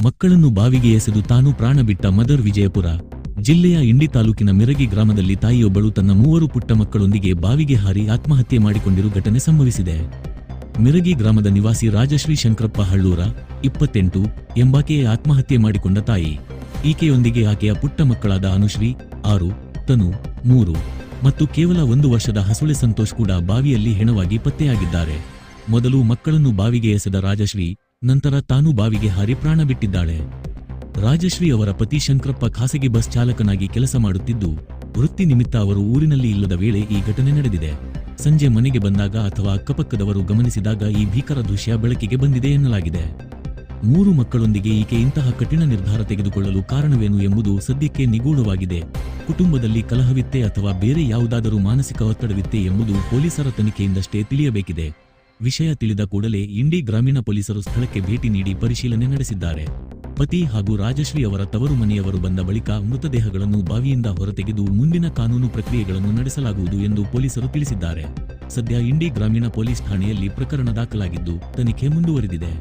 ಮಕ್ಕಳನ್ನು ಬಾವಿಗೆ ಎಸೆದು ತಾನು ಪ್ರಾಣ ಬಿಟ್ಟ ಮದರ್ ವಿಜಯಪುರ ಜಿಲ್ಲೆಯ ಇಂಡಿ ತಾಲೂಕಿನ ಮಿರಗಿ ಗ್ರಾಮದಲ್ಲಿ ತಾಯಿಯೊಬ್ಬಳು ತನ್ನ 3 ಪುಟ್ಟ ಮಕ್ಕಳೊಂದಿಗೆ ಬಾವಿಗೆ ಹಾರಿ ಆತ್ಮಹತ್ಯೆ ಮಾಡಿಕೊಂಡಿರುವ ಘಟನೆ ಸಂಭವಿಸಿದೆ. ಮಿರಗಿ ಗ್ರಾಮದ ನಿವಾಸಿ ರಾಜಶ್ರೀ ಶಂಕರಪ್ಪ ಹಳ್ಳೂರ 28 ಎಂಬಾಕೆಯೇ ಆತ್ಮಹತ್ಯೆ ಮಾಡಿಕೊಂಡ ತಾಯಿ. ಈಕೆಯೊಂದಿಗೆ ಆಕೆಯ ಪುಟ್ಟ ಮಕ್ಕಳಾದ ಅನುಶ್ರೀ 6, ತನು 3 ಮತ್ತು ಕೇವಲ 1 ವರ್ಷದ ಹಸುಳೆ ಸಂತೋಷ್ ಕೂಡ ಬಾವಿಯಲ್ಲಿ ಹೆಣವಾಗಿ ಪತ್ತೆಯಾಗಿದ್ದಾರೆ. ಮೊದಲು ಮಕ್ಕಳನ್ನು ಬಾವಿಗೆ ಎಸೆದ ರಾಜಶ್ರೀ ನಂತರ ತಾನು ಬಾವಿಗೆ ಹಾರಿ ಪ್ರಾಣ ಬಿಟ್ಟಿದ್ದಾಳೆ. ರಾಜಶ್ರೀ ಅವರ ಪತಿ ಶಂಕರಪ್ಪ ಖಾಸಗಿ ಬಸ್ ಚಾಲಕನಾಗಿ ಕೆಲಸ ಮಾಡುತ್ತಿದ್ದು, ವೃತ್ತಿ ನಿಮಿತ್ತ ಅವರು ಊರಿನಲ್ಲಿ ಇಲ್ಲದ ವೇಳೆ ಈ ಘಟನೆ ನಡೆದಿದೆ. ಸಂಜೆ ಮನೆಗೆ ಬಂದಾಗ ಅಥವಾ ಅಕ್ಕಪಕ್ಕದವರು ಗಮನಿಸಿದಾಗ ಈ ಭೀಕರ ದೃಶ್ಯ ಬೆಳಕಿಗೆ ಬಂದಿದೆ ಎನ್ನಲಾಗಿದೆ. 3 ಮಕ್ಕಳೊಂದಿಗೆ ಈಕೆ ಇಂತಹ ಕಠಿಣ ನಿರ್ಧಾರ ತೆಗೆದುಕೊಳ್ಳಲು ಕಾರಣವೇನು ಎಂಬುದು ಸದ್ಯಕ್ಕೆ ನಿಗೂಢವಾಗಿದೆ. ಕುಟುಂಬದಲ್ಲಿ ಕಲಹವಿತ್ತೆ ಅಥವಾ ಬೇರೆ ಯಾವುದಾದರೂ ಮಾನಸಿಕ ಒತ್ತಡವಿತ್ತೆ ಎಂಬುದು ಪೊಲೀಸರ ತನಿಖೆಯಿಂದಷ್ಟೇ ತಿಳಿಯಬೇಕಿದೆ. ವಿಷಯ ತಿಳಿದ ಕೂಡಲೇ ಇಂಡಿ ಗ್ರಾಮೀಣ ಪೊಲೀಸರು ಸ್ಥಳಕ್ಕೆ ಭೇಟಿ ನೀಡಿ ಪರಿಶೀಲನೆ ನಡೆಸಿದ್ದಾರೆ. ಪತಿ ಹಾಗೂ ರಾಜಶ್ರೀ ಅವರ ತವರು ಮನೆಯವರು ಬಂದ ಬಳಿಕ ಮೃತದೇಹಗಳನ್ನು ಬಾವಿಯಿಂದ ಹೊರತೆಗೆದು ಮುಂದಿನ ಕಾನೂನು ಪ್ರಕ್ರಿಯೆಗಳನ್ನು ನಡೆಸಲಾಗುವುದು ಎಂದು ಪೊಲೀಸರು ತಿಳಿಸಿದ್ದಾರೆ. ಸದ್ಯ ಇಂಡಿ ಗ್ರಾಮೀಣ ಪೊಲೀಸ್ ಠಾಣೆಯಲ್ಲಿ ಪ್ರಕರಣ ದಾಖಲಾಗಿದ್ದು ತನಿಖೆ ಮುಂದುವರೆದಿದೆ.